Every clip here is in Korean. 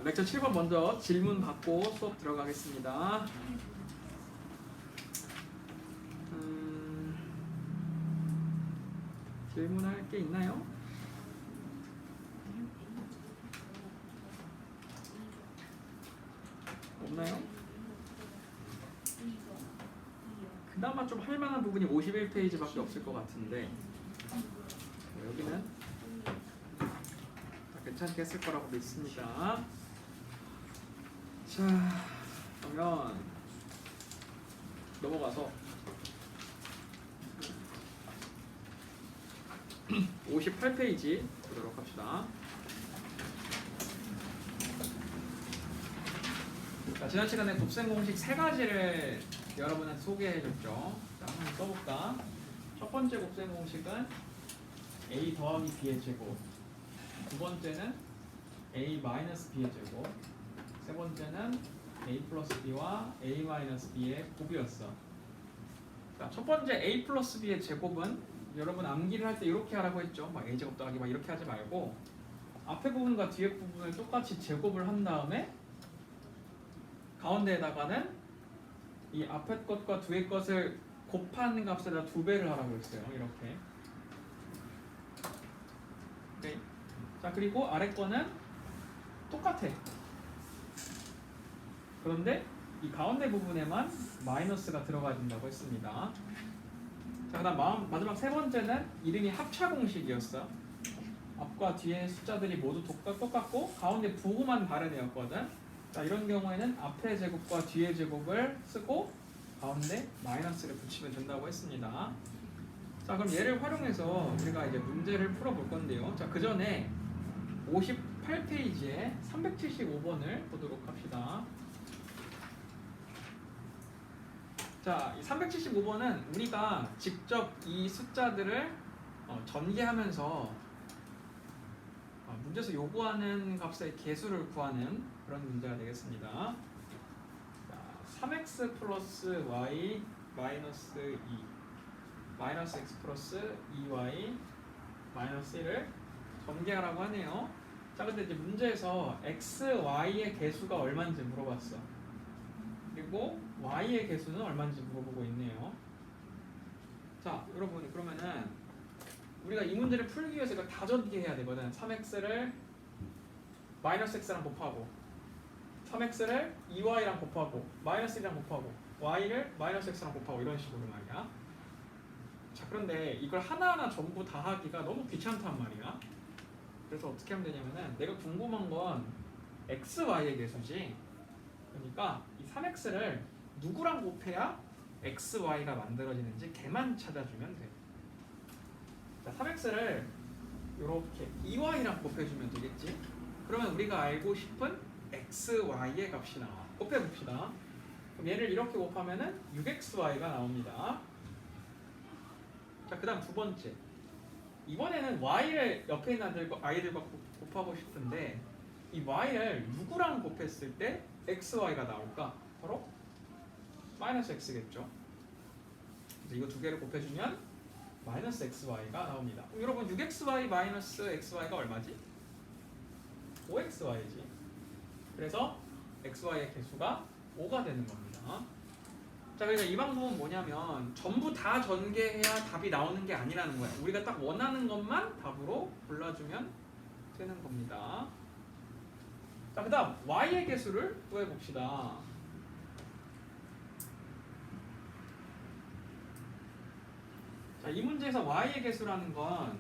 렉처 7번 먼저 질문 받고 수업 들어가겠습니다. 질문할 게 있나요? 없나요? 그나마 좀 할만한 부분이 51페이지밖에 없을 것 같은데 여기는 괜찮게 했을 거라고 믿습니다. 자, 그러면 넘어가서 58페이지 보도록 합시다. 자, 지난 시간에 곱셈 공식 세 가지를 여러분한테 소개해줬죠. 자, 한번 써볼까? 첫 번째 곱셈 공식은 a 더하기 b의 제곱, 두 번째는 a 마이너스 b의 제곱, 세 번째는 a 플러스 b와 a 마이너스 b의 곱이었어. 자, 첫 번째 a 플러스 b의 제곱은 여러분 암기를 할 때 이렇게 하라고 했죠. 막 a 제곱 더하기 막 이렇게 하지 말고 앞에 부분과 뒤에 부분을 똑같이 제곱을 한 다음에 가운데에다가는 이 앞에 것과 뒤에 것을 곱하는 값에다 2배를 하라고 했어요. 이렇게. 오케이. 자, 그리고 아래 거는 똑같아. 그런데 이 가운데 부분에만 마이너스가 들어가야 된다고 했습니다. 자, 그다음 마지막 세 번째는 이름이 합차 공식이었어. 앞과 뒤에 숫자들이 모두 똑같고 가운데 부호만 다른 애였거든. 자, 이런 경우에는 앞의 제곱과 뒤의 제곱을 쓰고 가운데 마이너스를 붙이면 된다고 했습니다. 자, 그럼 얘를 활용해서 우리가 이제 문제를 풀어볼 건데요. 자, 그 전에 58페이지에 375번을 보도록 합시다. 자, 이 375번은 우리가 직접 이 숫자들을 전개하면서 문제에서 요구하는 값의 개수를 구하는 그런 문제가 되겠습니다. 자, 3x 플러스 y 마이너스 2 마이너스 x 플러스 2y 마이너스 1을 전개하라고 하네요. 자, 근데 이제 문제에서 x, y의 개수가 얼마인지 물어봤어. 그리고 y의 개수는 얼마인지 물어보고 있네요. 자, 여러분 그러면은 우리가 이 문제를 풀기 위해서 이걸 다 전개해야 되거든. 3x를 마이너스 x랑 곱하고 3x를 2y랑 곱하고 마이너스 1이랑 곱하고 y를 마이너스 x랑 곱하고 이런 식으로 말이야. 자, 그런데 이걸 하나하나 전부 다 하기가 너무 귀찮단 말이야. 그래서 어떻게 하면 되냐면은 내가 궁금한 건 x, y의 개수지. 그러니까 이 3x를 누구랑 곱해야 x, y가 만들어지는지 걔만 찾아주면 돼. 자, 3x를 이렇게 2y랑 곱해주면 되겠지. 그러면 우리가 알고 싶은 x, y의 값이 나와. 곱해봅시다. 그럼 얘를 이렇게 곱하면은 6xy가 나옵니다. 자, 그 다음 두 번째. 이번에는 y를 옆에 있는 아이들과 곱하고 싶은데 이 y를 누구랑 곱했을 때 xy가 나올까? 바로 마이너스 x겠죠. 그래서 이거 두 개를 곱해주면 마이너스 xy가 나옵니다. 그럼 여러분 6xy 마이너스 xy가 얼마지? 5xy지. 그래서 xy의 개수가 5가 되는 겁니다. 자, 그러니까 이 방법은 뭐냐면 전부 다 전개해야 답이 나오는 게 아니라는 거야. 우리가 딱 원하는 것만 답으로 골라주면 되는 겁니다. 자, 그 다음 y의 개수를 구해봅시다. 자, 이 문제에서 y의 개수라는 건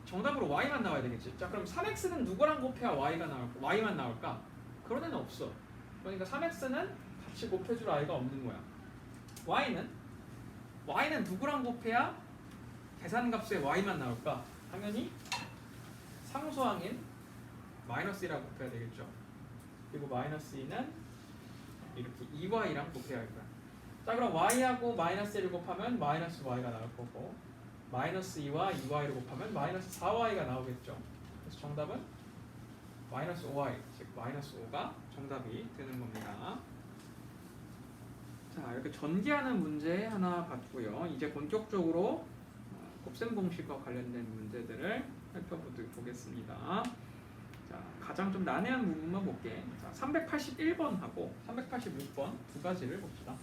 정답으로 y만 나와야 되겠지. 자, 그럼 3x는 누구랑 곱해야 y만 나올까? 그런 애는 없어. 그러니까 3x는 같이 곱해줄 아이가 없는 거야. y는 누구랑 곱해야 계산값에 y만 나올까? 당연히 상수항인 마이너스 1이랑 곱해야 되겠죠. 그리고 마이너스 2는 이렇게 2y랑 곱해야 할 거야. 자, 그럼 y하고 마이너스 1을 곱하면 마이너스 y가 나올 거고 마이너스 2와 2y를 곱하면 마이너스 4y가 나오겠죠. 그래서 정답은 마이너스 5y, 즉 마이너스 5가 정답이 되는 겁니다. 자, 이렇게 전개하는 문제 하나 봤고요. 이제 본격적으로 곱셈 공식과 관련된 문제들을 살펴보겠습니다. 자, 가장 좀 난해한 부분만 볼게. 자, 381번하고 386번 두 가지를 봅시다.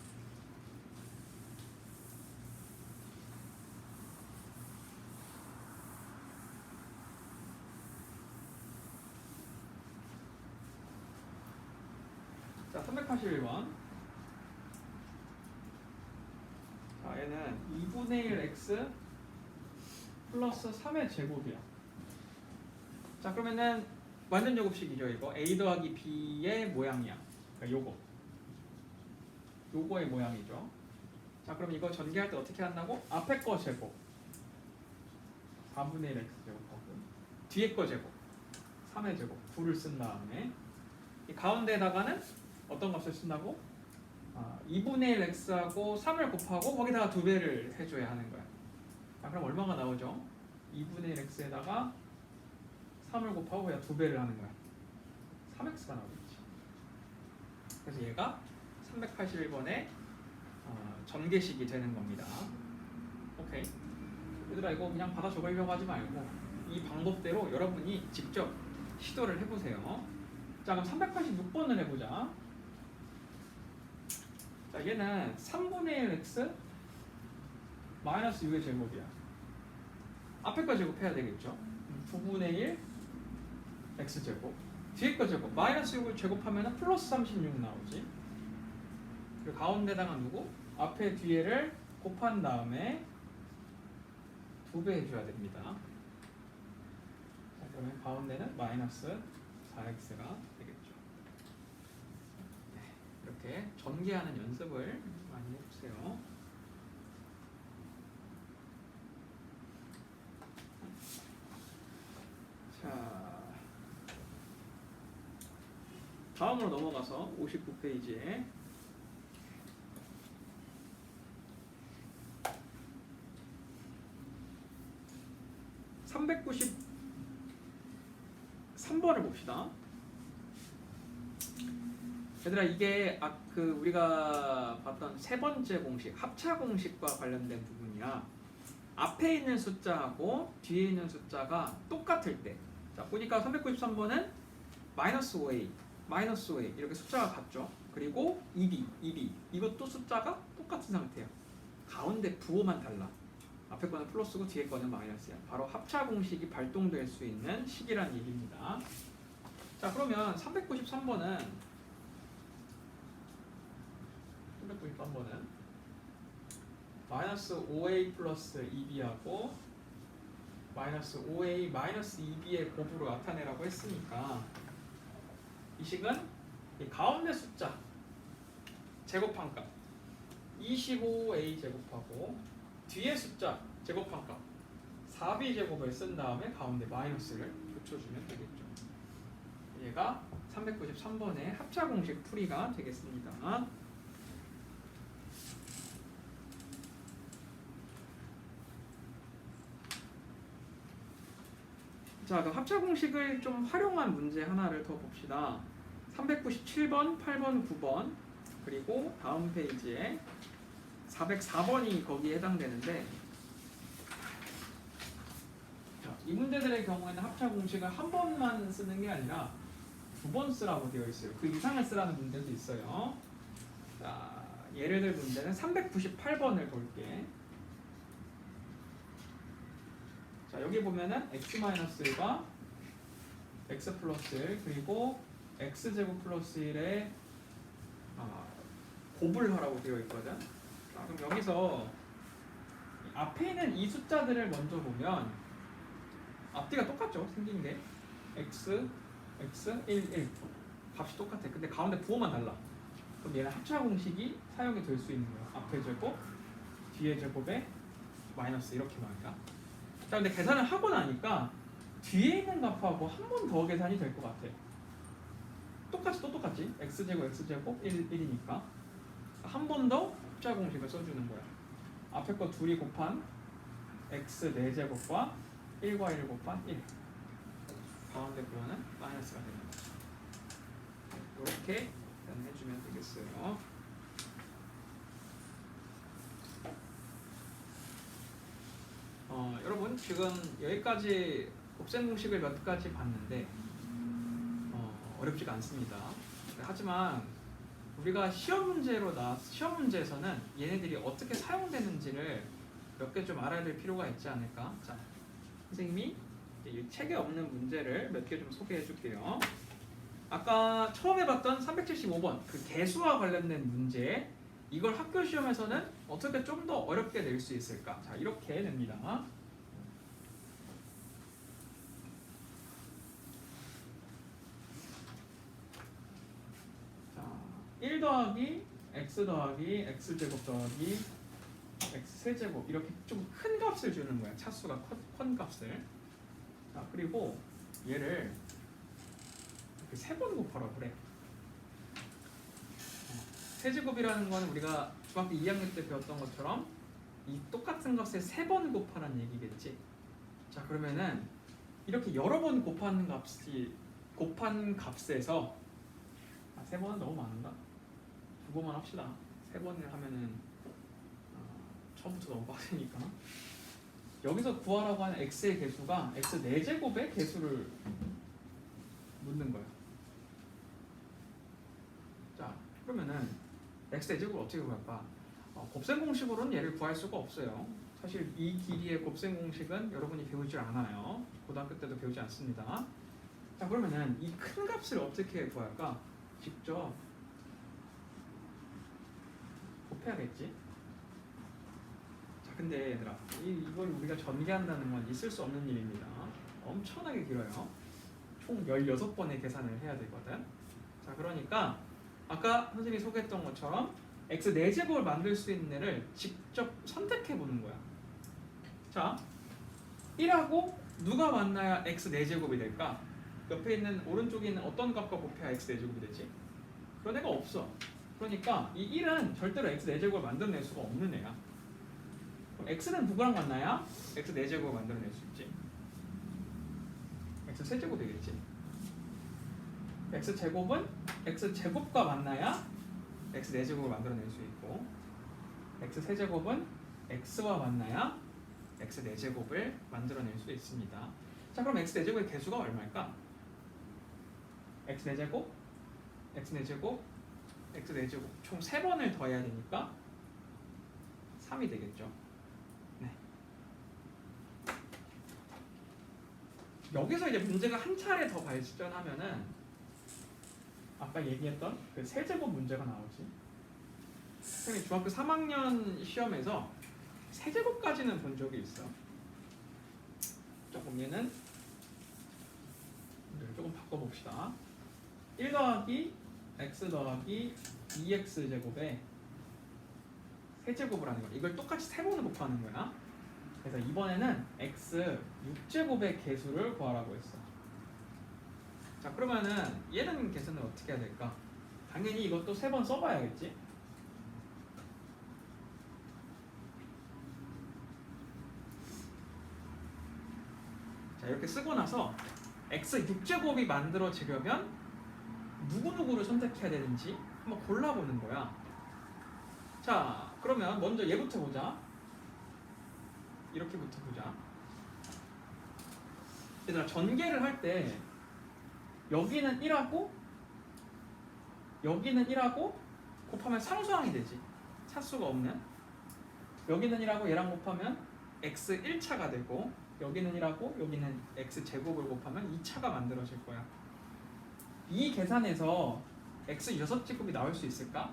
자, 381번. 자, 얘는 2분의 1 x 플러스 3의 제곱이야. 자, 그러면은 완전 제곱식이죠. 이거 a 더하기 b의 모양이야. 그러니까 요거의 모양이죠. 자, 그럼 이거 전개할 때 어떻게 한다고? 앞에 거 제곱 4분의 1 x 제곱하고 뒤에 거 제곱 3의 제곱 9를 쓴 다음에 이 가운데에다가는 어떤 값을 쓴다고? 2분의 1 x하고 3을 곱하고 거기다가 2배를 해줘야 하는 거야. 자, 그럼 얼마가 나오죠? 2분의 1 x에다가 3을 곱하고 그냥 2배를 하는 거야. 3x가 나오겠지. 그래서 얘가 381번의 전개식이 되는 겁니다. 오케이. 얘들아 이거 그냥 받아 적으려고 하지 말고 이 방법대로 여러분이 직접 시도를 해보세요. 자, 그럼 386번을 해보자. 자, 얘는 3분의 1 x 마이너스 6의 제곱이야. 앞에 거 제곱해야 되겠죠. 9분의 1 x제곱 뒤에 거 제곱 마이너스 6을 제곱하면 플러스 36 나오지. 그리고 가운데다가 누구? 앞에 뒤에를 곱한 다음에 2배 해줘야 됩니다. 자, 그러면 가운데는 마이너스 4x가 되겠죠. 네, 이렇게 전개하는 연습을 많이 해주세요. 자, 다음으로 넘어가서 59페이지에 393번을 봅시다. 얘들아 이게 우리가 봤던 세 번째 공식 합차 공식과 관련된 부분이야. 앞에 있는 숫자하고 뒤에 있는 숫자가 똑같을 때, 자 보니까 393번은 마이너스 5a, 마이너스 5a 이렇게 숫자가 같죠. 그리고 2b, 이것도 숫자가 똑같은 상태야. 가운데 부호만 달라. 앞에 거는 플러스고 뒤에 거는 마이너스야. 바로 합차 공식이 발동될 수 있는 식이란 얘기입니다. 자, 그러면 393번은 마이너스 5a 플러스 2b하고 마이너스 5a 마이너스 2b의 곱으로 나타내라고 했으니까 이 식은 이 가운데 숫자 제곱한 값 25a 제곱하고 뒤에 숫자 제곱한 값 4b 제곱을 쓴 다음에 가운데 마이너스를 붙여주면 되겠죠. 얘가 393번의 합차 공식 풀이가 되겠습니다. 자, 그럼 합차 공식을 좀 활용한 문제 하나를 더 봅시다. 397번, 8번, 9번 그리고 다음 페이지에 404번이 거기에 해당되는데, 자, 이 문제들의 경우에는 합차 공식을 한 번만 쓰는 게 아니라 두 번 쓰라고 되어 있어요. 그 이상을 쓰라는 문제도 있어요. 자, 예를 들 문제는 398번을 볼게. 자, 여기 보면은 x-1과 x 플러스 1 그리고 x제곱 플러스 1의 곱을 하라고 되어 있거든. 자, 그럼 여기서 앞에 있는 이 숫자들을 먼저 보면 앞뒤가 똑같죠. 생긴 게 x, 1 값이 똑같아. 근데 가운데 부호만 달라. 그럼 얘는 합차 공식이 사용이 될 수 있는 거야. 앞에 제곱, 뒤에 제곱에 마이너스 이렇게 말이야. 자, 근데 계산을 하고 나니까 뒤에 있는 값하고 한 번 더 계산이 될 것 같아. 똑같지? x제곱, 1이니까 한 번 더 합차 공식을 써주는 거야. 앞에 거 둘이 곱한 x 4제곱과 1과 1 곱한 1 가운데 부호는 마이너스가 되는 거죠. 이렇게 계산해주면 되겠어요. 여러분 지금 여기까지 곱셈 공식을 몇 가지 봤는데 어렵지가 않습니다. 하지만 우리가 시험 문제에서는 얘네들이 어떻게 사용되는지를 몇 개 좀 알아야 될 필요가 있지 않을까? 자, 선생님이 이 책에 없는 문제를 몇 개 좀 소개해 줄게요. 아까 처음에 봤던 375번 그 개수와 관련된 문제, 이걸 학교 시험에서는 어떻게 좀 더 어렵게 낼 수 있을까? 자, 이렇게 냅니다. 자, 1 더하기 x 더하기 x제곱 더하기 x 세제곱, 이렇게 좀 큰 값을 주는 거야. 차수가 큰 값을. 자, 그리고 얘를 이렇게 3번 곱하라고 그래. 세제곱이라는 건 우리가 중학교 2학년 때 배웠던 것처럼 이 똑같은 값에 3번 곱하라는 얘기겠지. 자, 그러면은 이렇게 여러 번 곱한 값에서 3번은 너무 많은가? 2번만 합시다. 3번을 하면은 처음부터 너무 빡세니까. 여기서 구하라고 하는 x의 개수가 x 4제곱의 개수를 묻는 거야. 자, 그러면은 x 4제곱을 어떻게 구할까? 곱셈 공식으로는 얘를 구할 수가 없어요. 사실 이 길이의 곱셈 공식은 여러분이 배우질 않아요. 고등학교 때도 배우지 않습니다. 자, 그러면은 이 큰 값을 어떻게 구할까? 직접 곱해야겠지. 자, 근데 얘들아, 이걸 우리가 전개한다는 건 있을 수 없는 일입니다. 엄청나게 길어요. 총 16번의 계산을 해야 되거든. 자, 그러니까 아까 선생님이 소개했던 것처럼 x 4제곱을 만들 수 있는 애를 직접 선택해 보는 거야. 자, 1하고 누가 만나야 x 4제곱이 될까? 옆에 있는 오른쪽에 있는 어떤 값과 곱해야 x 4제곱이 되지? 그런 애가 없어. 그러니까 이 1은 절대로 x 4제곱을 만들어낼 수가 없는 애야. 그럼 x는 누구랑 만나야 x 4제곱을 만들어낼 수 있지? x 세제곱 되겠지? x 제곱은 x 제곱과 만나야 x 4제곱을 만들어낼 수 있고, x 세제곱은 x와 만나야 x 4제곱을 만들어낼 수 있습니다. 자, 그럼 x 4제곱의 개수가 얼마일까? x 4제곱, x 4제곱, x 4제곱 총 3번을 더해야 되니까 3이 되겠죠. 네. 여기서 이제 문제가 한 차례 더 발전하면은 아까 얘기했던 그 세제곱 문제가 나오지. 선생님이 중학교 3학년 시험에서 세제곱까지는 본 적이 있어. 조금 얘는 조금 바꿔봅시다. 1 더하기 x 더하기 2x 제곱에 세제곱을 하는 거야. 이걸 똑같이 3번을 곱하는 거야. 그래서 이번에는 x 6제곱의 개수를 구하라고 했어. 자, 그러면은 얘는 계산을 어떻게 해야 될까? 당연히 이것도 3번 써봐야겠지? 자, 이렇게 쓰고 나서 x 6제곱이 만들어지려면 누구누구를 선택해야 되는지 한번 골라보는 거야. 자, 그러면 먼저 얘부터 보자. 이렇게부터 보자. 얘들아, 전개를 할 때 여기는 1하고 여기는 1하고 곱하면 상수항이 되지. 차수가 없는. 여기는 1하고 얘랑 곱하면 x 1차가 되고, 여기는 1하고 여기는 x 제곱을 곱하면 2차가 만들어질 거야. 이 계산에서 x 6제곱이 나올 수 있을까?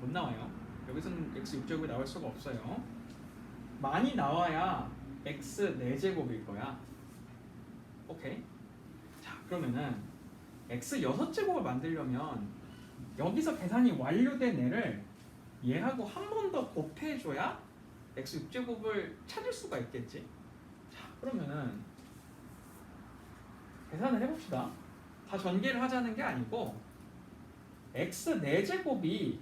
못 나와요. 여기서는 x 6제곱이 나올 수가 없어요. 많이 나와야 x 4제곱일 거야. 오케이. 자, 그러면은 x 6제곱을 만들려면 여기서 계산이 완료된 애를 얘하고 한 번 더 곱해줘야 x 6제곱을 찾을 수가 있겠지. 자, 그러면은 계산을 해봅시다. 다 전개를 하자는 게 아니고 x 4제곱이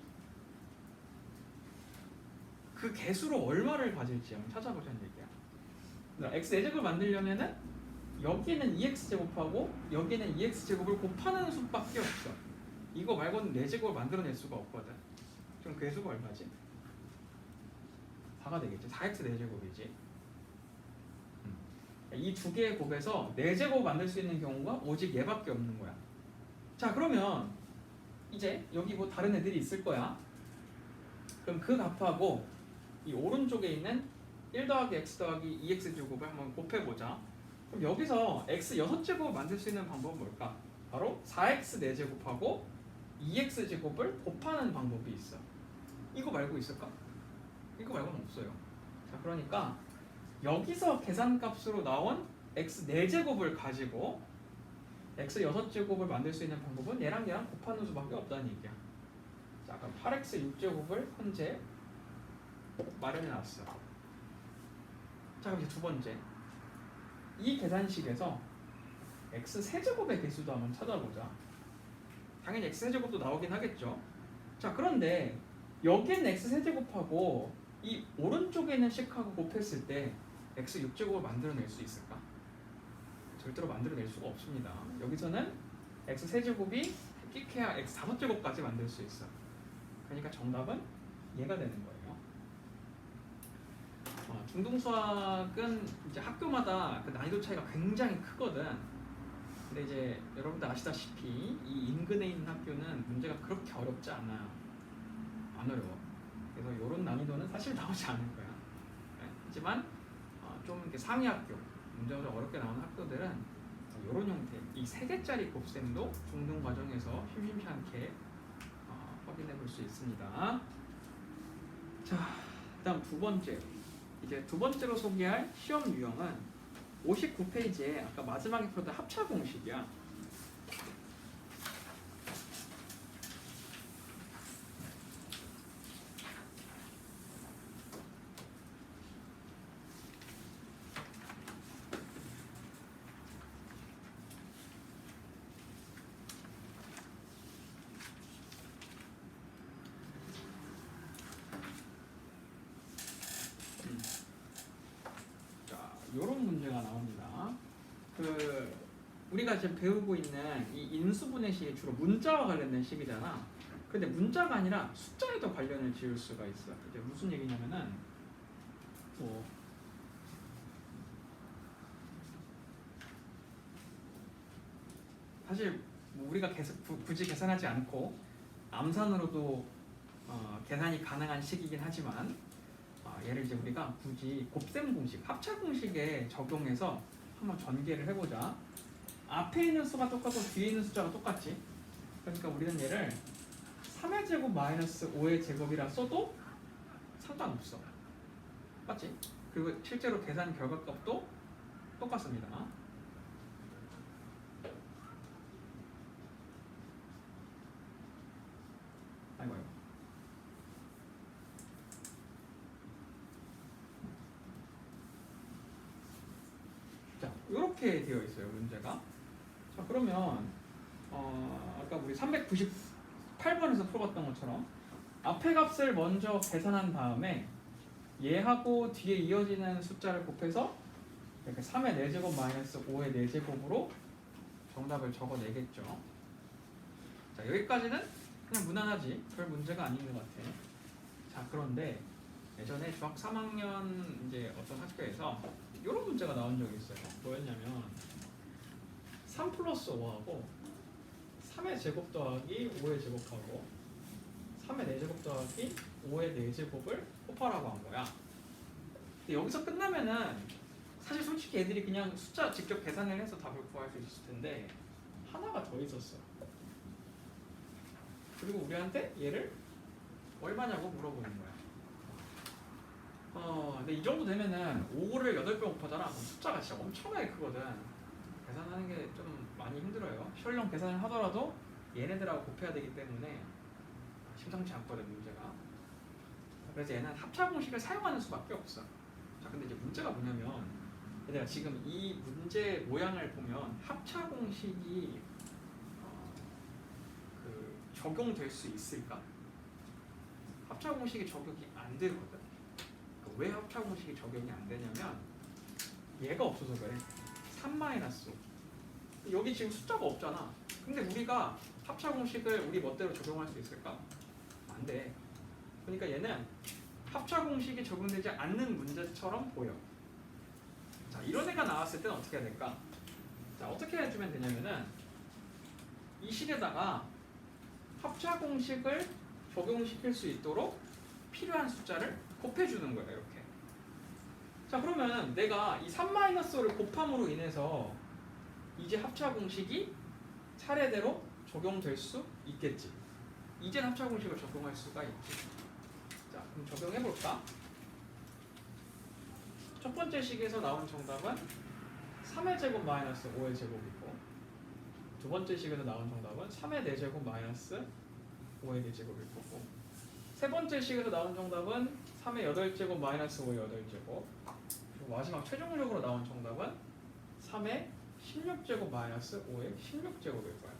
그 개수로 얼마를 가질지 한번 찾아보자는 얘기야. x 4제곱을 만들려면은 여기는 2x제곱하고 여기는 2x제곱을 곱하는 수밖에 없어. 이거 말고는 4제곱을 만들어낼 수가 없거든. 그럼 그 개수가 얼마지? 4가 되겠지. 4x 4제곱이지. 이 두 개의 곱에서 4제곱 만들 수 있는 경우가 오직 얘밖에 없는 거야. 자, 그러면 이제 여기 뭐 다른 애들이 있을 거야. 그럼 그 값하고 이 오른쪽에 있는 1 더하기 x 더하기 2x 제곱을 한번 곱해보자. 그럼 여기서 x 6제곱을 만들 수 있는 방법은 뭘까? 바로 4x 4제곱하고 2x 제곱을 곱하는 방법이 있어. 이거 말고 있을까? 이거 말고는 없어요. 자, 그러니까 여기서 계산값으로 나온 x 4제곱을 가지고 x 6제곱을 만들 수 있는 방법은 얘랑 곱하는 수밖에 없다는 얘기야. 자, 그럼 8x 6제곱을 현재 마련해놨어. 자, 그럼 이제 두 번째, 이 계산식에서 x 세제곱의 개수도 한번 찾아보자. 당연히 x 세제곱도 나오긴 하겠죠. 자, 그런데 여기는 x 세제곱하고 이 오른쪽에 있는 식하고 곱했을 때 x 6제곱을 만들어낼 수 있을까? 절대로 만들어낼 수가 없습니다. 여기서는 x 세제곱이 끽해야 x 5제곱까지 만들 수 있어. 그러니까 정답은 얘가 되는 거예요. 중등수학은 이제 학교마다 그 난이도 차이가 굉장히 크거든. 근데 이제 여러분들 아시다시피 이 인근에 있는 학교는 문제가 그렇게 어렵지 않아요. 안 어려워. 그래서 이런 난이도는 사실 나오지 않을 거야. 네? 하지만 좀 이렇게 상위 학교, 문제가 좀 어렵게 나오는 학교들은 이런 형태, 이 3개짜리 곱셈도 중등 과정에서 심심치 않게 확인해 볼 수 있습니다. 자, 그다음 두 번째. 이제 두 번째로 소개할 시험 유형은 59페이지에 아까 마지막에 풀었던 합차 공식이야. 이런 문제가 나옵니다. 우리가 지금 배우고 있는 이 인수분해 식이 주로 문자와 관련된 식이잖아. 근데 문자가 아니라 숫자에도 관련을 지을 수가 있어. 이제 무슨 얘기냐면은 사실 우리가 굳이 계산하지 않고 암산으로도 계산이 가능한 식이긴 하지만 얘를 이제 우리가 굳이 곱셈 공식, 합차 공식에 적용해서 한번 전개를 해보자. 앞에 있는 수가 똑같고 뒤에 있는 숫자가 똑같지. 그러니까 우리는 얘를 3의 제곱 마이너스 5의 제곱이라 써도 상관없어. 맞지? 그리고 실제로 계산 결과값도 똑같습니다. 아이고. 자, 이렇게 되어 있어요, 문제가. 자, 그러면 아까 우리 398번에서 풀어봤던 것처럼 앞에 값을 먼저 계산한 다음에 얘하고 뒤에 이어지는 숫자를 곱해서 이렇게 3의 4제곱 마이너스 5의 4제곱으로 정답을 적어내겠죠. 자, 여기까지는 그냥 무난하지. 별 문제가 아닌 것 같아. 자, 그런데 예전에 중학 3학년 이제 어떤 학교에서 이런 문제가 나온 적이 있어요. 뭐였냐면 3 플러스 5하고 3의 제곱 더하기 5의 제곱하고 3의 4제곱 더하기 5의 4제곱을 곱하라고 한 거야. 근데 여기서 끝나면은 사실 솔직히 애들이 그냥 숫자 직접 계산을 해서 답을 구할 수 있을 텐데 하나가 더 있었어. 그리고 우리한테 얘를 얼마냐고 물어보는 거야. 근데 이 정도 되면은 5를 8배 곱하잖아. 그럼 숫자가 진짜 엄청나게 크거든. 계산하는 게 좀 많이 힘들어요. 실용 계산을 하더라도 얘네들하고 곱해야 되기 때문에 심상치 않거든, 문제가. 그래서 얘는 합차 공식을 사용하는 수밖에 없어. 자, 근데 이제 문제가 뭐냐면 얘들아, 지금 이 문제 모양을 보면 합차 공식이 적용될 수 있을까? 합차 공식이 적용이 안 되거든. 왜 합차 공식이 적용이 안 되냐면 얘가 없어서 그래. 3-5. 여기 지금 숫자가 없잖아. 근데 우리가 합차 공식을 우리 멋대로 적용할 수 있을까? 안 돼. 그러니까 얘는 합차 공식이 적용되지 않는 문제처럼 보여. 자, 자, 이런 애가 나왔을 때는 어떻게 해야 될까? 자, 어떻게 해주면 되냐면은 이 식에다가 합차 공식을 적용시킬 수 있도록 필요한 숫자를 곱해주는 거예요. 이렇게. 자, 그러면 내가 이 3-5를 곱함으로 인해서 이제 합차 공식이 차례대로 적용될 수 있겠지. 이제 합차 공식을 적용할 수가 있지. 자, 그럼 적용해볼까? 첫 번째 식에서 나온 정답은 3의 제곱 마이너스 5의 제곱이고, 두 번째 식에서 나온 정답은 3의 4제곱 마이너스 5의 4제곱일 거고, 세 번째 식에서 나온 정답은 3의 8제곱 마이너스 5의 8제곱, 그리고 마지막 최종적으로 나온 정답은 3의 16제곱 마이너스 5의 16제곱일 거야.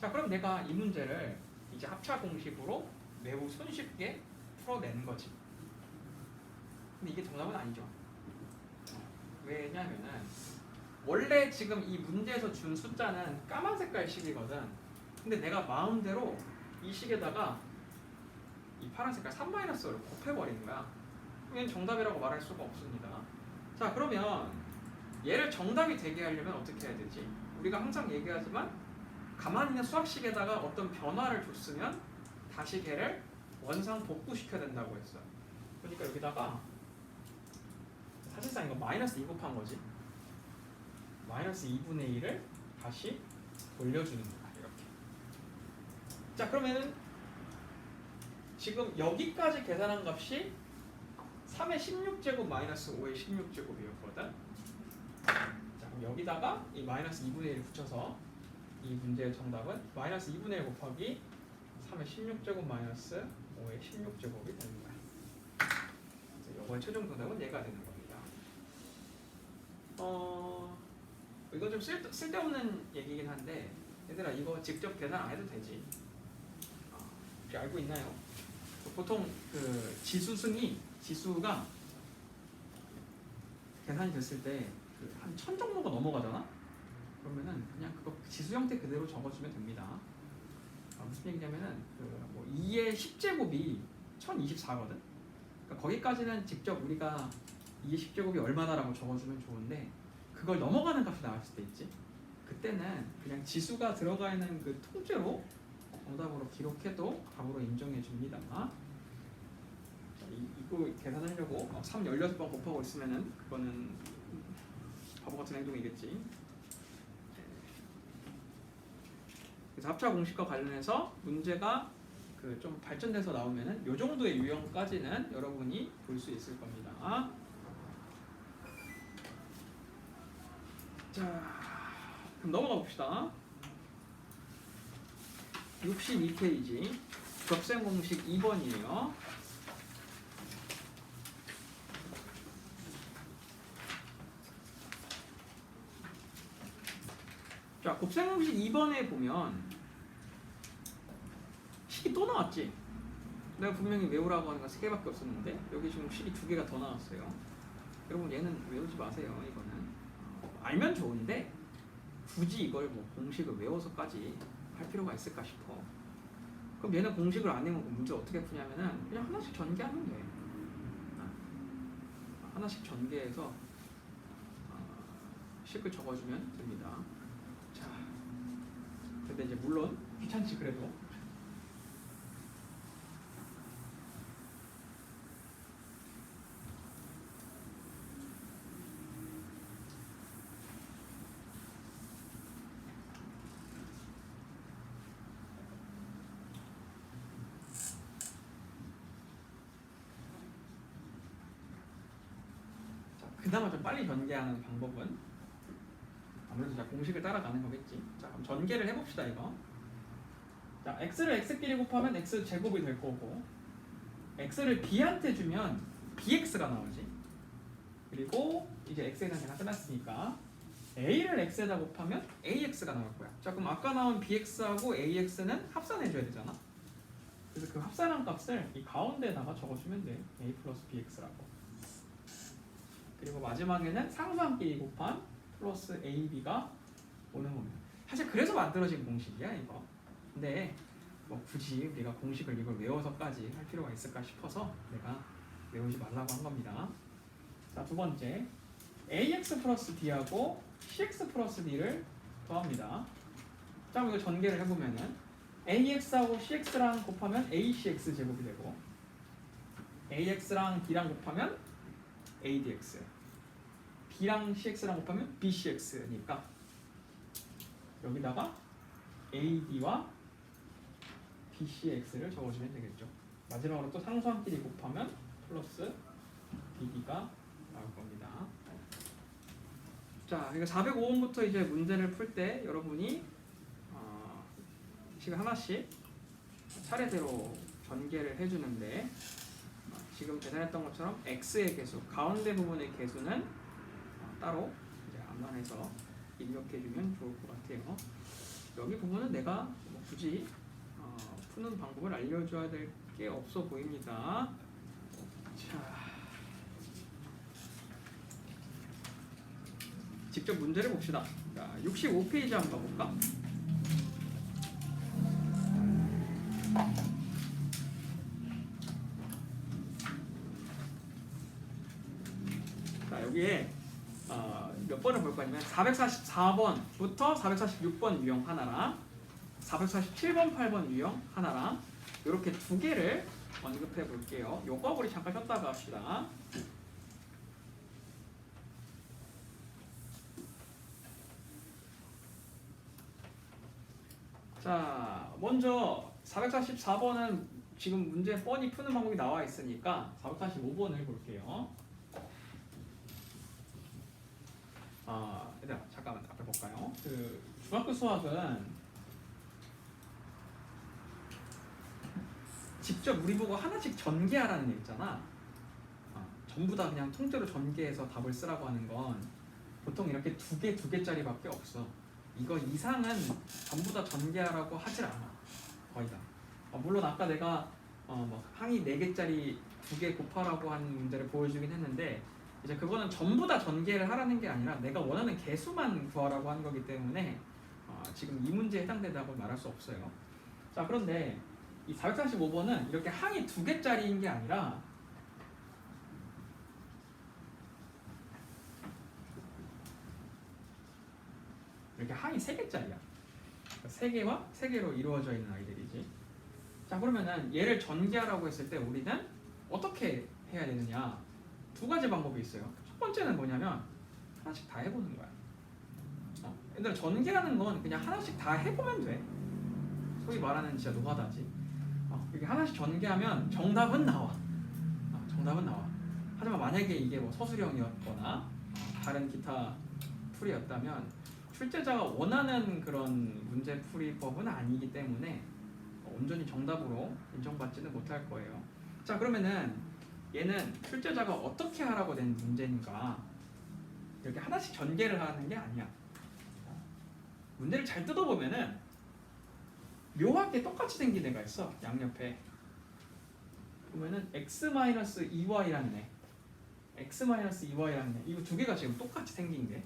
자, 그럼 내가 이 문제를 이제 합차 공식으로 매우 손쉽게 풀어내는 거지. 근데 이게 정답은 아니죠. 왜냐면은 원래 지금 이 문제에서 준 숫자는 까만 색깔 식이거든. 근데 내가 마음대로 이 식에다가 이 파란 색깔 3-를 곱해버린 거야. 그럼 정답이라고 말할 수가 없습니다. 자, 그러면 얘를 정답이 되게 하려면 어떻게 해야 되지? 우리가 항상 얘기하지만 가만히 있는 수학식에다가 어떤 변화를 줬으면 다시 걔를 원상 복구시켜야 된다고 했어요. 그러니까 여기다가 사실상 이거 마이너스 2 곱한 거지. 마이너스 2분의 1을 다시 돌려주는 거야. 이렇게. 자, 그러면은 지금 여기까지 계산한 값이 3의 16제곱 마이너스 5의 16제곱이었거든. 자, 그럼 여기다가 이 마이너스 2분의 1을 붙여서 이 문제의 정답은 마이너스 2분의 1 곱하기 3의 16제곱 마이너스 5의 16제곱이 되는 거야. 그래서 이번에 최종 정답은 얘가 되는 겁니다. 이건 좀 쓸데없는 얘기긴 한데, 얘들아 이거 직접 계산 안 해도 되지. 혹시 알고 있나요? 보통 그 지수가 계산이 됐을 때 한 1000 정도가 넘어가잖아? 그러면은 그냥 그거 지수 형태 그대로 적어주면 됩니다. 무슨 얘기냐면은 뭐 2의 10제곱이 1024거든? 그러니까 거기까지는 직접 우리가 2의 10제곱이 얼마나라고 적어주면 좋은데, 그걸 넘어가는 값이 나왔을 때 있지? 그때는 그냥 지수가 들어가 있는 그 통째로 정답으로 기록해도 답으로 인정해 줍니다. 이거 계산하려고 3 16번 곱하고 있으면은 그거는 바보 같은 행동이겠지. 그래서 합차 공식과 관련해서 문제가 그 좀 발전돼서 나오면은 요 정도의 유형까지는 여러분이 볼 수 있을 겁니다. 자, 그럼 넘어가 봅시다. 62페이지 겹셈 공식 2번이에요. 자, 곱셈 공식 2번에 보면 식이 또 나왔지? 내가 분명히 외우라고 하는 건 3개밖에 없었는데 여기 지금 식이 2개가 더 나왔어요. 여러분 얘는 외우지 마세요. 이거는 알면 좋은데 굳이 이걸 뭐 공식을 외워서까지 할 필요가 있을까 싶어. 그럼 얘는 공식을 안 외우면 문제 어떻게 푸냐면은 그냥 하나씩 전개하면 돼. 하나씩 전개해서 식을 적어주면 됩니다. 자, 근데 이제 물론 귀찮지 그래도. 그나마 좀 빨리 전개하는 방법은 아무래도 자 공식을 따라가는 거겠지. 자, 그럼 전개를 해봅시다 이거. 자, x를 x끼리 곱하면 x 제곱이 될 거고, x를 b한테 주면 bx가 나오지. 그리고 이제 x에 대한 계산 끝났으니까 a를 x에다 곱하면 ax가 나올 거야. 자, 그럼 아까 나온 bx하고 ax는 합산해줘야 되잖아. 그래서 그 합산한 값을 이 가운데에다가 적어주면 돼. a 플러스 bx라고. 그리고 마지막에는 상수함끼리 곱한 플러스 AB가 오는 겁니다. 사실 그래서 만들어진 공식이야 이거. 근데 뭐 굳이 우리가 공식을 이걸 외워서까지 할 필요가 있을까 싶어서 내가 외우지 말라고 한 겁니다. 자, 두 번째 ax 플러스 d하고 cx 플러스 d를 더합니다. 자, 그럼 이거 전개를 해보면은 ax하고 cx랑 곱하면 acx 제곱이 되고 ax랑 d랑 곱하면 adx, b랑 cx랑 곱하면 bcx니까 여기다가 ad와 bcx를 적어주면 되겠죠. 마지막으로 또 상수함끼리 곱하면 플러스 bd가 나올 겁니다. 자, 이거 405번부터 이제 문제를 풀 때 여러분이 식을 하나씩 차례대로 전개를 해주는데 지금 계산했던 것처럼 x의 개수, 가운데 부분의 개수는 따로 이제 암산해서 입력해주면 좋을 것 같아요. 여기 부분은 내가 굳이 푸는 방법을 알려줘야 될 게 없어 보입니다. 자, 직접 문제를 봅시다. 자, 65페이지 한번 가볼까? 자, 여기에 몇 번을 볼 거냐면 444번부터 446번 유형 하나랑 447번, 8번 유형 하나랑 이렇게 두 개를 언급해 볼게요. 요거 우리 잠깐 쉬었다가 합시다. 자, 먼저 444번은 지금 문제 뻔히 푸는 방법이 나와 있으니까 445번을 볼게요. 얘들아 잠깐만 앞에 볼까요? 그 중학교 수학은 직접 우리 보고 하나씩 전개하라는 애 있잖아. 전부 다 그냥 통째로 전개해서 답을 쓰라고 하는 건 보통 이렇게 두 개짜리밖에 없어. 이거 이상은 전부 다 전개하라고 하질 않아. 거의 다. 물론 아까 내가 뭐 항이 4개짜리 2개 곱하라고 한 문제를 보여주긴 했는데 이제 그거는 전부 다 전개를 하라는 게 아니라 내가 원하는 개수만 구하라고 하는 거기 때문에 지금 이 문제에 해당된다고 말할 수 없어요. 자, 그런데 이 445번은 이렇게 항이 2개짜리인 게 아니라 이렇게 항이 3개짜리야. 3개와 3개로 이루어져 있는 아이들이지. 자, 그러면은 얘를 전개하라고 했을 때 우리는 어떻게 해야 되느냐? 2가지 방법이 있어요. 첫 번째는 뭐냐면 하나씩 다 해보는 거야. 얘들아, 전개하는 건 그냥 하나씩 다 해보면 돼. 소위 말하는 진짜 노가다지. 이렇게 하나씩 전개하면 정답은 나와. 정답은 나와. 하지만 만약에 이게 뭐 서술형이었거나 다른 기타 풀이였다면 출제자가 원하는 그런 문제풀이법은 아니기 때문에 온전히 정답으로 인정받지는 못할 거예요. 자, 그러면은 얘는 출제자가 어떻게 하라고 낸 문제인가? 이렇게 하나씩 전개를 하는 게 아니야. 문제를 잘 뜯어보면은 묘하게 똑같이 생긴 애가 있어. 양옆에 보면은 x-2y라는 애, x-2y라는 애, 이거 두 개가 지금 똑같이 생긴 게.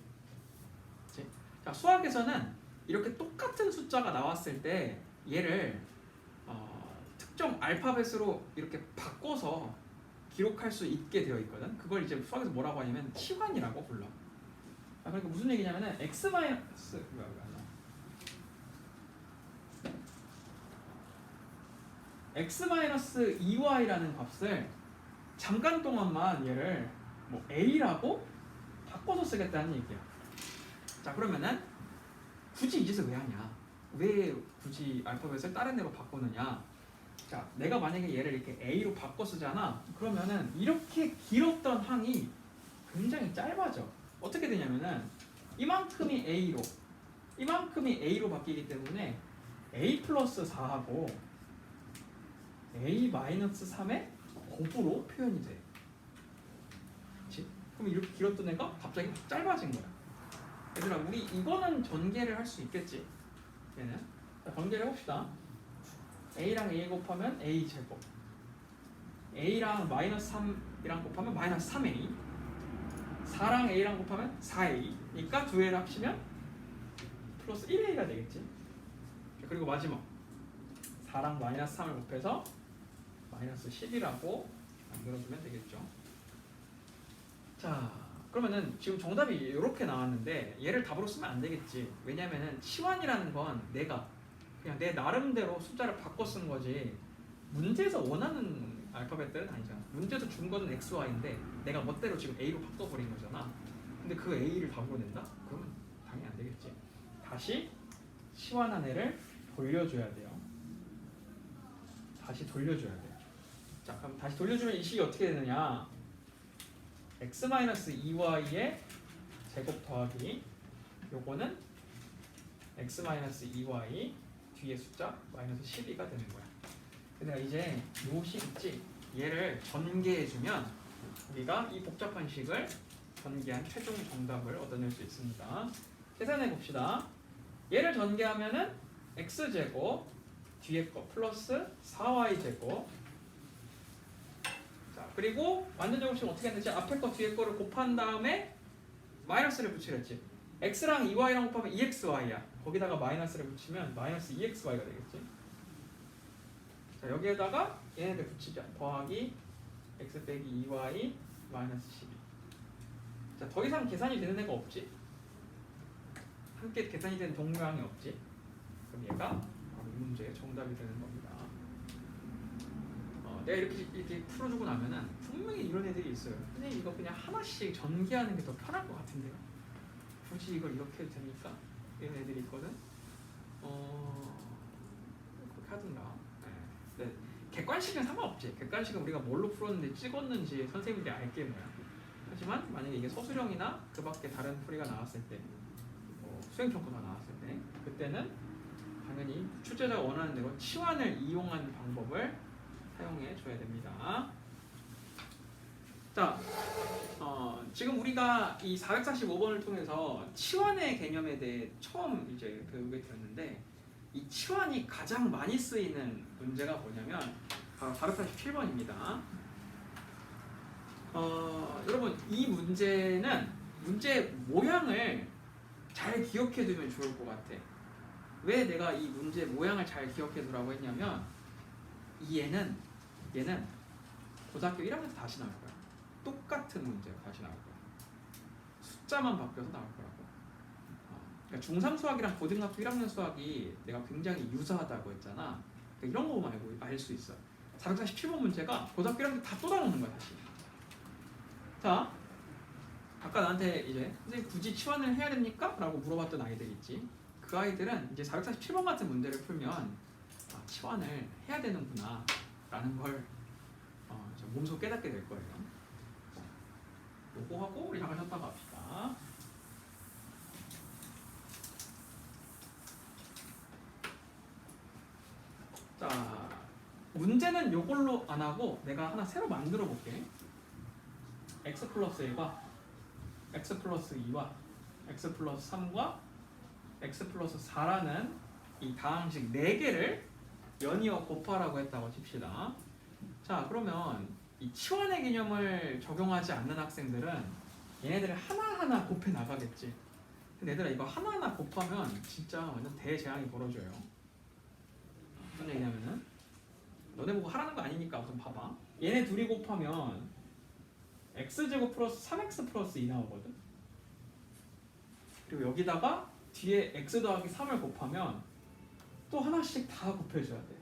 그치? 자, 수학에서는 이렇게 똑같은 숫자가 나왔을 때 얘를 특정 알파벳으로 이렇게 바꿔서 기록할 수 있게 되어 있거든. 그걸 이제 수학에서 뭐라고 하냐면 치환이라고 불러. 그러니까 무슨 얘기냐면은 x-2y라는 값을 잠깐 동안만 얘를 뭐 a라고 바꿔서 쓰겠다는 얘기야. 자, 그러면은 굳이 이 짓을 왜 하냐? 왜 굳이 알파벳을 다른 애로 바꾸느냐? 자, 내가 만약에 얘를 이렇게 a로 바꿔 쓰잖아. 그러면은 이렇게 길었던 항이 굉장히 짧아져. 어떻게 되냐면은 이만큼이 a로 바뀌기 때문에 a 플러스 4하고 a 마이너스 3의 곱으로 표현이 돼. 그치? 그럼 이렇게 길었던 애가 갑자기 짧아진 거야. 얘들아, 우리 이거는 전개를 할 수 있겠지? 얘는. 자, 전개를 해봅시다. a랑 a 곱하면 a 제곱, a랑 마이너스 3이랑 곱하면 마이너스 3a, 4랑 a랑 곱하면 4a, 그러니까 두 개를 합치면 플러스 1a가 되겠지. 그리고 마지막 4랑 마이너스 3을 곱해서 마이너스 10이라고 만들어주면 되겠죠. 자, 그러면은 지금 정답이 이렇게 나왔는데 얘를 답으로 쓰면 안 되겠지. 왜냐면은 치환이라는 건 내가 그냥 내 나름대로 숫자를 바꿔 쓴 거지 문제에서 원하는 알파벳들은 아니잖아. 문제에서 준 거는 x, y인데 내가 멋대로 지금 a로 바꿔버린 거잖아. 근데 그 a를 답으로 낸다? 그러면 당연히 안 되겠지. 다시 치환한 애를 돌려줘야 돼요. 다시 돌려줘야 돼. 자, 그럼 다시 돌려주면 이 식이 어떻게 되느냐? x-2y의 제곱 더하기 요거는 x-2y 뒤에 숫자 마이너스 12가 되는 거야. 내가 이제 요 식 있지? 얘를 전개해주면 우리가 이 복잡한 식을 전개한 최종 정답을 얻어낼 수 있습니다. 계산해 봅시다. 얘를 전개하면은 x제곱 뒤에 거 플러스 4y제곱. 자, 그리고 완전 제곱식은 어떻게 했는지 앞에 거 뒤에 거를 곱한 다음에 마이너스를 붙이랬지. x랑 2y랑 곱하면 2xy야. 거기다가 마이너스를 붙이면 마이너스 2xy가 되겠지. 자, 여기에다가 얘네들 붙이자. 더하기 x 빼기 2y 마이너스 12. 자, 더 이상 계산이 되는 애가 없지. 함께 계산이 되는 동모양이 없지. 그럼 얘가 바로 이 문제의 정답이 되는 겁니다. 내가 이렇게 풀어주고 나면은 분명히 이런 애들이 있어요. 선생님 이거 그냥 하나씩 전개하는 게 더 편할 것 같은데요. 굳이 이걸 이렇게 해도 됩니까? 이런 애들이 있거든. 그렇게 하든가. 네. 객관식은 상관없지. 객관식은 우리가 뭘로 풀었는지 찍었는지 선생님들이 알게 뭐야. 하지만 만약에 이게 서술형이나 그 밖에 다른 풀이가 나왔을 때, 수행평가가 나왔을 때, 그때는 당연히 출제자가 원하는 대로 치환을 이용하는 방법을 사용해 줘야 됩니다. 자, 지금 우리가 이 445번을 통해서 치환의 개념에 대해 처음 이제 배우게 되었는데, 이 치환이 가장 많이 쓰이는 문제가 뭐냐면 바로 447번입니다. 여러분 이 문제는 문제 모양을 잘 기억해 두면 좋을 것 같아. 왜 내가 이 문제 모양을 잘 기억해 두라고 했냐면 얘는 고등학교 1학년 때 다시 나올 거야. 똑같은 문제가 다시 나올 거야. 숫자만 바뀌어서 나올 거라고. 그러니까 중3 수학이랑 고등학교 1학년 수학이 내가 굉장히 유사하다고 했잖아. 그러니까 이런 거만 알 수 있어. 447번 문제가 고등학교 1학년 때 다 또 나오는 거야 다시. 자, 아까 나한테 이제 선생님 굳이 치환을 해야 됩니까? 라고 물어봤던 아이들 있지. 그 아이들은 이제 447번 같은 문제를 풀면 치환을 해야 되는구나 라는 걸 몸소 깨닫게 될 거예요. 요거 하고 우리 잠깐 쉬었다 갑시다. 자, 문제는 요걸로 안 하고 내가 하나 새로 만들어 볼게. x 플러스 1과 x 플러스 2와 x 플러스 3과 x 플러스 4라는 이 다항식 4개를 연이어 곱하라고 했다고 칩시다. 자, 그러면 이 치환의 개념을 적용하지 않는 학생들은 얘네들을 하나하나 곱해 나가겠지. 근데 얘들아 이거 하나하나 곱하면 진짜 완전 대재앙이 벌어져요. 무슨 얘기냐면은 너네 보고 하라는 거 아니니까 우선 봐봐. 얘네 둘이 곱하면 x제곱 플러스 3x 플러스 2 나오거든. 그리고 여기다가 뒤에 x 더하기 3을 곱하면 또 하나씩 다 곱해줘야 돼.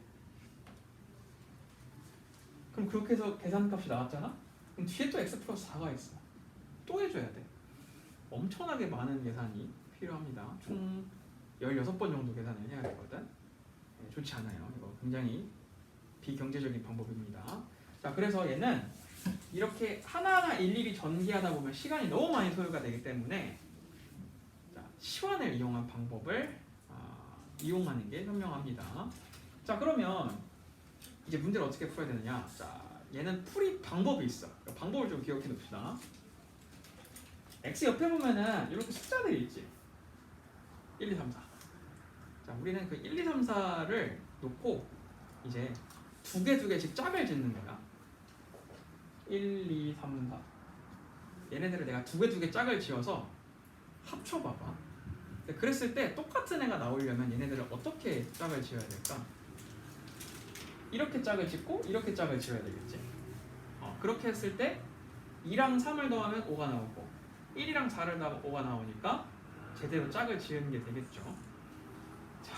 그럼 그렇게 해서 계산값이 나왔잖아? 그럼 뒤에 또 x 플러스 4가 있어. 또 해줘야 돼. 엄청나게 많은 계산이 필요합니다. 총 16번 정도 계산을 해야 되거든. 네, 좋지 않아요. 이거 굉장히 비경제적인 방법입니다. 자, 그래서 얘는 이렇게 하나하나 일일이 전개하다 보면 시간이 너무 많이 소요가 되기 때문에 치환을 이용한 방법을 이용하는 게 현명합니다. 자, 그러면 이제 문제를 어떻게 풀어야 되느냐? 자, 얘는 풀이 방법이 있어. 방법을 좀 기억해 둡시다. x 옆에 보면은 이렇게 숫자들이 있지. 1, 2, 3, 4. 자, 우리는 그 1, 2, 3, 4를 놓고 이제 두 개씩 짝을 짓는 거야. 1, 2, 3, 4. 얘네들을 내가 두 개 짝을 지어서 합쳐봐봐. 그랬을 때 똑같은 애가 나오려면 얘네들을 어떻게 짝을 지어야 될까? 이렇게 짝을 짓고 이렇게 짝을 지어야 되겠지. 그렇게 했을 때 2랑 3을 더하면 5가 나오고 1이랑 4를 다 5가 나오니까 제대로 짝을 지은 게 되겠죠. 자,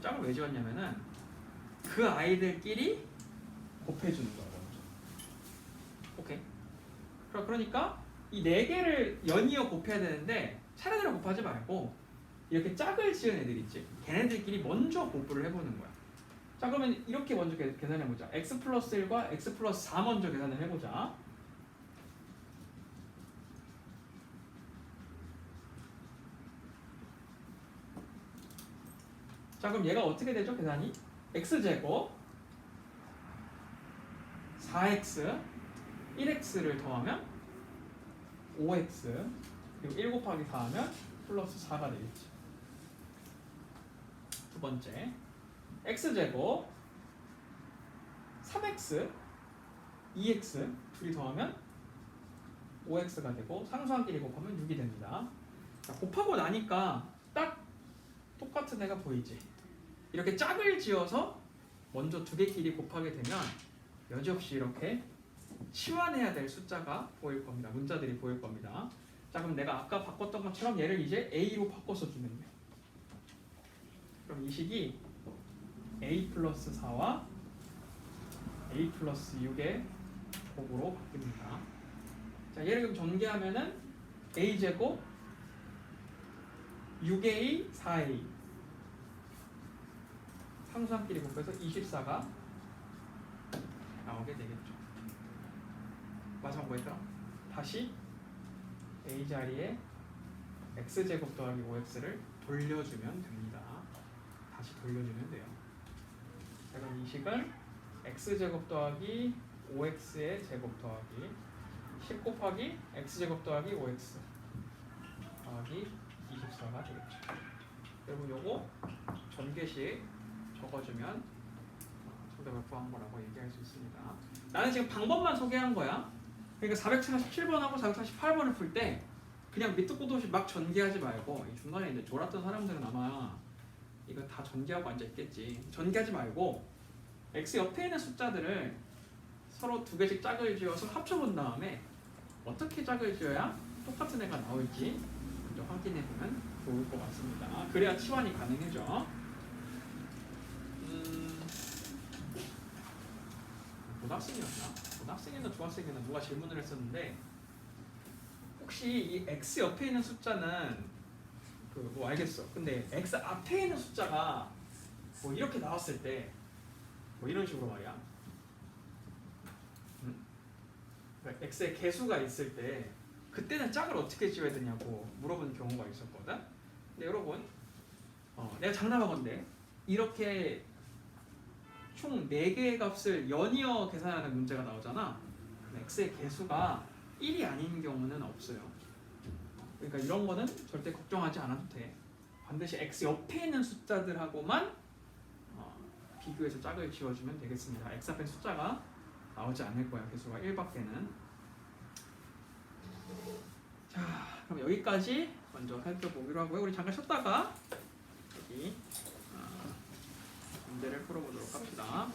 짝을 왜 지었냐면은 그 아이들끼리 곱해주는 거예요. 먼저. 오케이. 그러니까 이 4개를 연이어 곱해야 되는데 차례대로 곱하지 말고 이렇게 짝을 지은 애들 있지. 걔네들끼리 먼저 곱을 해보는 거야. 자, 그러면 이렇게 먼저 계산해보자. x 플러스 1과 x 플러스 4 먼저 계산을 해보자. 자, 그럼 얘가 어떻게 되죠? 계산이? x제곱 4x 1x를 더하면 5x 그리고 1 곱하기 4 하면 플러스 4가 되겠지. 두 번째 x제곱 3x 2x 둘이 더하면 5x가 되고 상수항끼리 곱하면 6이 됩니다. 자, 곱하고 나니까 딱 똑같은 애가 보이지. 이렇게 짝을 지어서 먼저 두 개끼리 곱하게 되면 여지없이 이렇게 치환해야 될 숫자가 보일 겁니다. 문자들이 보일 겁니다. 자, 그럼 내가 아까 바꿨던 것처럼 얘를 이제 a로 바꿔서 주면요. 그럼 이 식이 a 플러스 4와 a 플러스 6의 곱으로 바뀝니다. 자, 얘를 그럼 전개하면은 a제곱 6a 4a 상수항끼리 곱해서 24가 나오게 되겠죠. 마지막 뭐였더라? 다시 a 자리에 x제곱 더하기 5x를 돌려주면 됩니다. 다시 돌려주면 돼요. 자, 그럼 이 식은 x제곱 더하기 5x의 제곱 더하기 10 곱하기 x제곱 더하기 5x 더하기 24가 되겠죠. 여러분 요거 전개식 적어주면 정답을 구한 거라고 얘기할 수 있습니다. 나는 지금 방법만 소개한 거야. 그러니까 447번하고 448번을 풀 때 그냥 밑도 끝도 없이 막 전개하지 말고 이 중간에 이제 졸았던 사람들은 아마 이거 다 전개하고 앉아 있겠지. 전개하지 말고 x 옆에 있는 숫자들을 서로 두 개씩 짝을 지어서 합쳐본 다음에 어떻게 짝을 지어야 똑같은 애가 나올지 먼저 확인해 보면 좋을 것 같습니다. 그래야 치환이 가능해져. 고등학생이었나 중학생이었나 누가 질문을 했었는데 혹시 이 x 옆에 있는 숫자는 뭐 알겠어. 근데 x 앞에 있는 숫자가 뭐 이렇게 나왔을 때 뭐 이런 식으로 말이야. 그러니까 x의 개수가 있을 때 그때는 짝을 어떻게 지어야 되냐고 물어본 경우가 있었거든. 근데 여러분 내가 장담하건데 이렇게 총 4개의 값을 연이어 계산하는 문제가 나오잖아. x의 개수가 1이 아닌 경우는 없어요. 그러니까 이런 거는 절대 걱정하지 않아도 돼. 반드시 x 옆에 있는 숫자들하고만 비교해서 짝을 지어주면 되겠습니다. x 앞에 숫자가 나오지 않을 거야. 개수가 1밖에는. 자, 그럼 여기까지 먼저 살펴보기로 하고요. 우리 잠깐 쉬었다가 여기 문제를 풀어보도록 합시다.